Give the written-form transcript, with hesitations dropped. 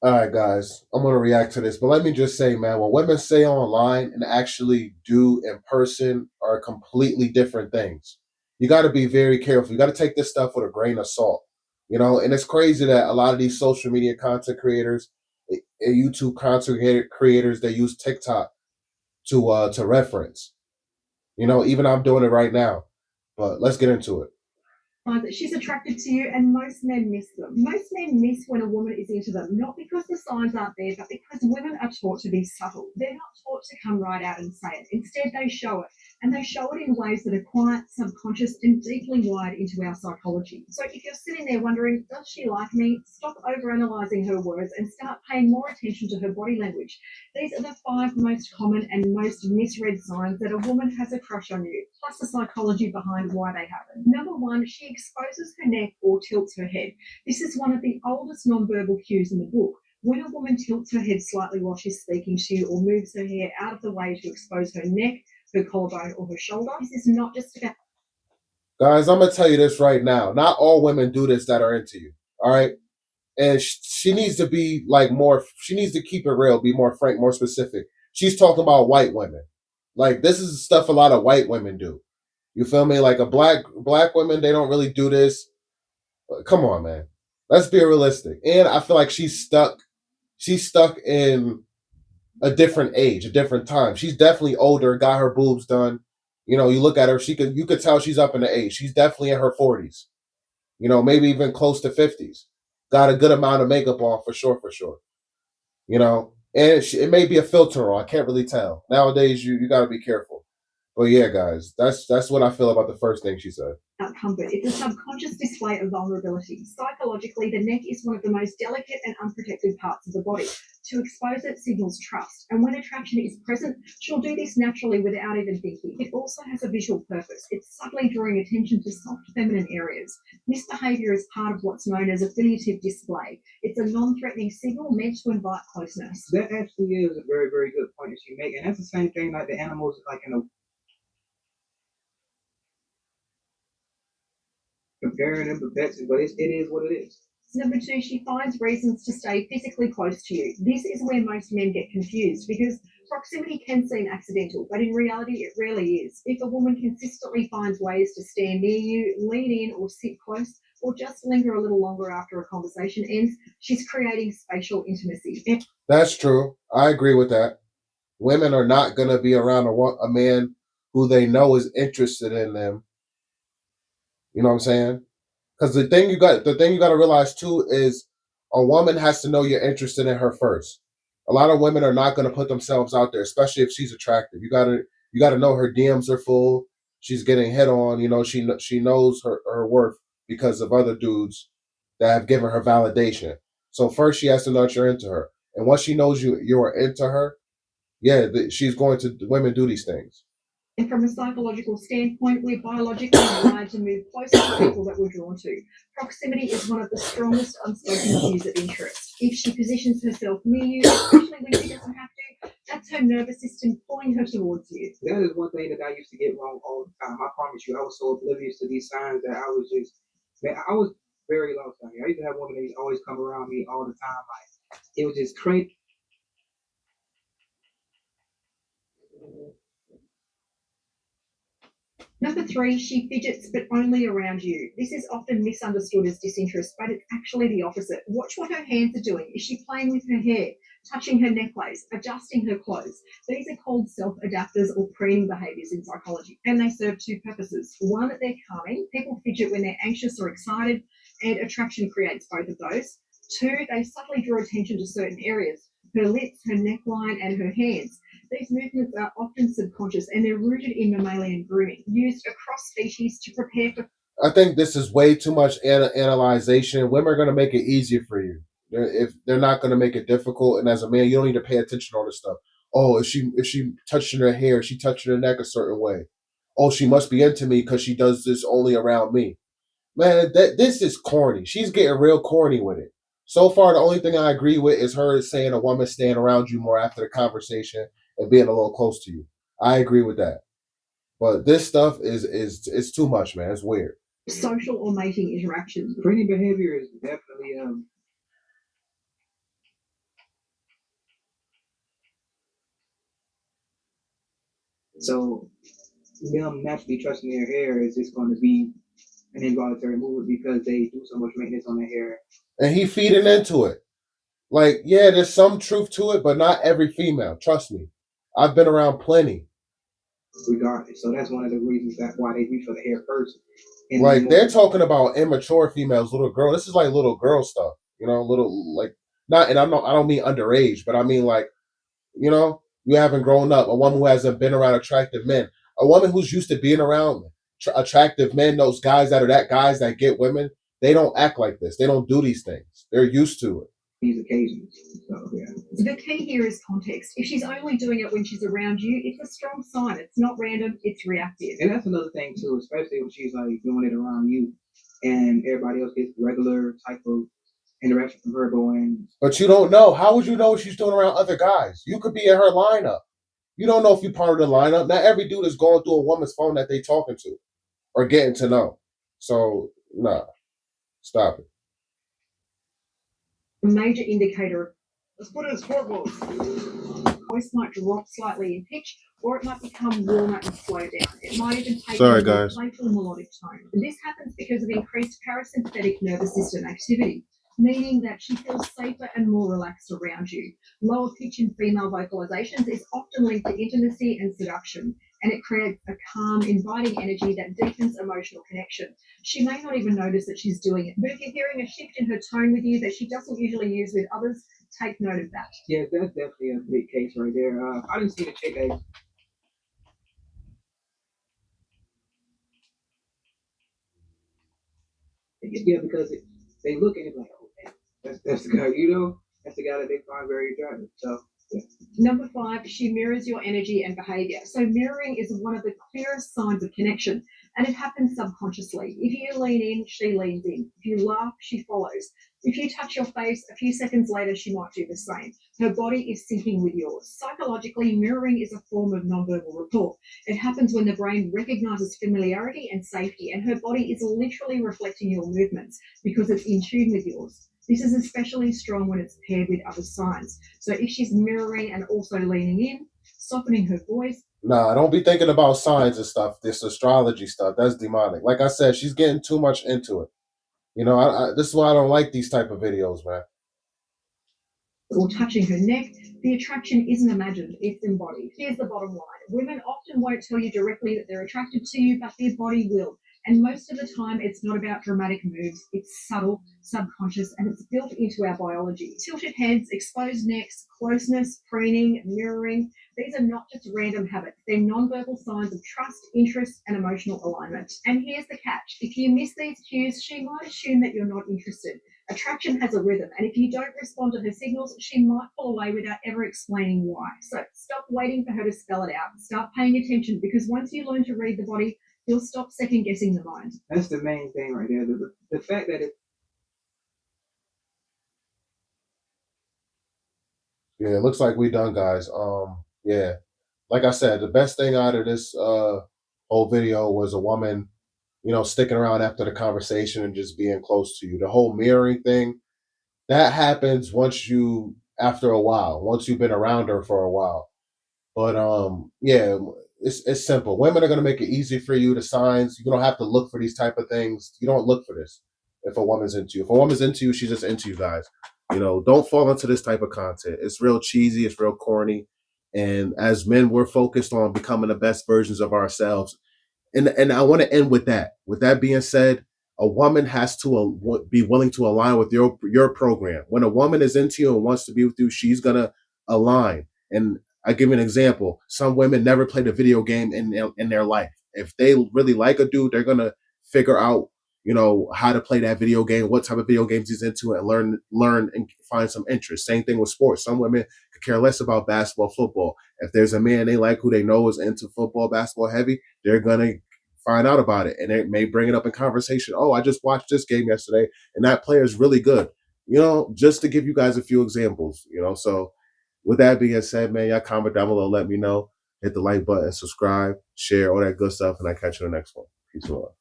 All right, guys, I'm gonna react to this, but let me just say, man, what women say online and actually do in person are completely different things. You got to be very careful. You got to take this stuff with a grain of salt, And it's crazy that a lot of these social media content creators, YouTube content creators, they use TikTok to reference. Even I'm doing it right now. But let's get into it. That she's attracted to you, and most men miss them. Most men miss when a woman is into them, not because the signs aren't there, but because women are taught to be subtle. They're not taught to come right out and say it. Instead, they show it, and they show it in ways that are quiet, subconscious, and deeply wired into our psychology. So if you're sitting there wondering, does she like me? Stop overanalyzing her words and start paying more attention to her body language. These are the five most common and most misread signs that a woman has a crush on you, plus the psychology behind why they happen. Number one, she exposes her neck or tilts her head. This is one of the oldest nonverbal cues in the book. When a woman tilts her head slightly while she's speaking to you or moves her hair out of the way to expose her neck, her collarbone, or her shoulder, this is not just about. Guys, I'm gonna tell you this right now. Not all women do this that are into you. All right, and she needs to be like more. She needs to keep it real, be more frank, more specific. She's talking about white women. Like this is stuff a lot of white women do. You feel me? Like a black women, they don't really do this. Come on, man. Let's be realistic. And I feel like she's stuck. She's stuck in a different age, a different time. She's definitely older, got her boobs done. You look at her, you could tell she's up in the age. She's definitely in her 40s. Maybe even close to 50s. Got a good amount of makeup on for sure, for sure. And it may be a filter on. I can't really tell. Nowadays, you got to be careful. But yeah, guys, that's what I feel about the first thing she said. Comfort. It's a subconscious display of vulnerability. Psychologically, the neck is one of the most delicate and unprotected parts of the body. To expose it signals trust, and when attraction is present, she'll do this naturally without even thinking. It also has a visual purpose. It's subtly drawing attention to soft feminine areas. This behavior is part of what's known as affiliative display. It's a non-threatening signal meant to invite closeness. That actually is a very, very good point that you make, and that's the same thing like the animals, like in a comparing them to pets, but it is what it is. Number two, she finds reasons to stay physically close to you. This is where most men get confused because proximity can seem accidental, but in reality, it rarely is. If a woman consistently finds ways to stand near you, lean in, or sit close, or just linger a little longer after a conversation ends, she's creating spatial intimacy. That's true. I agree with that. Women are not going to be around a man who they know is interested in them. You know what I'm saying? Because the thing you got to realize too is a woman has to know you're interested in her first. A lot of women are not going to put themselves out there, especially if she's attractive. You got to know her DMs are full. She's getting hit on. She knows her worth because of other dudes that have given her validation. So first, she has to know that you're into her, and once she knows you are into her, yeah, she's going to women do these things. And from a psychological standpoint, we're biologically wired to move closer to people that we're drawn to. Proximity is one of the strongest unspoken cues of interest. If she positions herself near you, especially when she doesn't have to, that's her nervous system pulling her towards you. That is one thing that I used to get wrong all the time. I promise you, I was so oblivious to these signs that I was just, man, I was very lost on here. I used to have women that used to always come around me all the time. Like, it was just crazy. Number three, she fidgets but only around you. This is often misunderstood as disinterest, but it's actually the opposite. Watch what her hands are doing. Is she playing with her hair, touching her necklace, adjusting her clothes? These are called self adapters or preening behaviors in psychology, and they serve two purposes. One, they're calming. People fidget when they're anxious or excited, and attraction creates both of those. Two, they subtly draw attention to certain areas her lips, her neckline, and her hands. These movements are often subconscious and they're rooted in mammalian grooming, used across species to prepare for. I think this is way too much analyzation. Women are going to make it easier for you. If they're not going to make it difficult, and as a man, you don't need to pay attention to all this stuff. Oh, if she touching her hair, she touching her neck a certain way. Oh, she must be into me because she does this only around me. Man, this is corny. She's getting real corny with it. So far, the only thing I agree with is her saying a woman staying around you more after the conversation and being a little close to you. I agree with that. But this stuff is it's too much, man. It's weird. Social or mating interactions. Preening behavior is definitely So them naturally trusting their hair is just going to be an involuntary movement because they do so much maintenance on their hair. And he feeding into it. Like, yeah, there's some truth to it, but not every female. Trust me. I've been around plenty. Regardless, so that's one of the reasons that why they reach for the hair first. And like they're talking about immature females, little girl. This is like little girl stuff, little like not. And I don't mean underage, but I mean like, you haven't grown up. A woman who hasn't been around attractive men. A woman who's used to being around attractive men. Those guys that get women. They don't act like this. They don't do these things. They're used to it. These occasions. So, yeah. The key here is context. If she's only doing it when she's around you, it's a strong sign. It's not random, it's reactive. And that's another thing too, especially when she's like doing it around you and everybody else gets regular type of interaction from her going. But you don't know. How would you know what she's doing around other guys? You could be in her lineup. You don't know if you're part of the lineup. Not every dude is going through a woman's phone that they talking to or getting to know. So, nah. Stop it. A major indicator. Let's put it as hormones. Voice might drop slightly in pitch, or it might become warmer and slow down. It might even take a playful melodic tone. This happens because of increased parasympathetic nervous system activity, meaning that she feels safer and more relaxed around you. Lower pitch in female vocalizations is often linked to intimacy and seduction, and it creates a calm, inviting energy that deepens emotional connection. She may not even notice that she's doing it, but if you're hearing a shift in her tone with you that she doesn't usually use with others, take note of that. Yeah, that's definitely a big case right there. I didn't see the chick that. Yeah, because they look at it like, oh, that's the guy, that's the guy that they find very attractive. So. Yeah. Number 5, she mirrors your energy and behavior. So mirroring is one of the clearest signs of connection, and it happens subconsciously. If you lean in, she leans in. If you laugh, she follows. If you touch your face, a few seconds later, she might do the same. Her body is syncing with yours. Psychologically, mirroring is a form of nonverbal rapport. It happens when the brain recognizes familiarity and safety, and her body is literally reflecting your movements because it's in tune with yours. This is especially strong when it's paired with other signs. So if she's mirroring and also leaning in, softening her voice. Nah, don't be thinking about signs and stuff. This astrology stuff, that's demonic. Like I said, she's getting too much into it. This is why I don't like these type of videos, man. Or touching her neck, the attraction isn't imagined, it's embodied. Here's the bottom line. Women often won't tell you directly that they're attracted to you, but their body will. And most of the time, it's not about dramatic moves. It's subtle, subconscious, and it's built into our biology. Tilted heads, exposed necks, closeness, preening, mirroring. These are not just random habits. They're nonverbal signs of trust, interest, and emotional alignment. And here's the catch. If you miss these cues, she might assume that you're not interested. Attraction has a rhythm, and if you don't respond to her signals, she might pull away without ever explaining why. So stop waiting for her to spell it out. Start paying attention, because once you learn to read the body, you'll stop second guessing the mind. That's the main thing right there. The fact that it. Yeah, it looks like we done, guys. Yeah, like I said, the best thing out of this whole video was a woman, sticking around after the conversation and just being close to you. The whole mirroring thing, that happens after a while, once you've been around her for a while. But yeah, it's simple. Women are gonna make it easy for you. The signs, you don't have to look for these type of things. You don't look for this if a woman's into you. If a woman's into you, she's just into you, guys. Don't fall into this type of content. It's real cheesy, it's real corny. And as men, we're focused on becoming the best versions of ourselves. And I want to end with that. With that being said, a woman has to be willing to align with your program. When a woman is into you and wants to be with you, she's gonna align. And I give you an example. Some women never played a video game in their life. If they really like a dude, they're gonna figure out, how to play that video game, what type of video games he's into, and learn and find some interest. Same thing with sports. Some women could care less about basketball, football. If there's a man they like who they know is into football, basketball heavy, they're gonna find out about it, and it may bring it up in conversation. Oh, I just watched this game yesterday, and that player is really good. Just to give you guys a few examples. So with that being said, man, y'all comment down below, let me know. Hit the like button, subscribe, share, all that good stuff, and I catch you in the next one. Peace and love.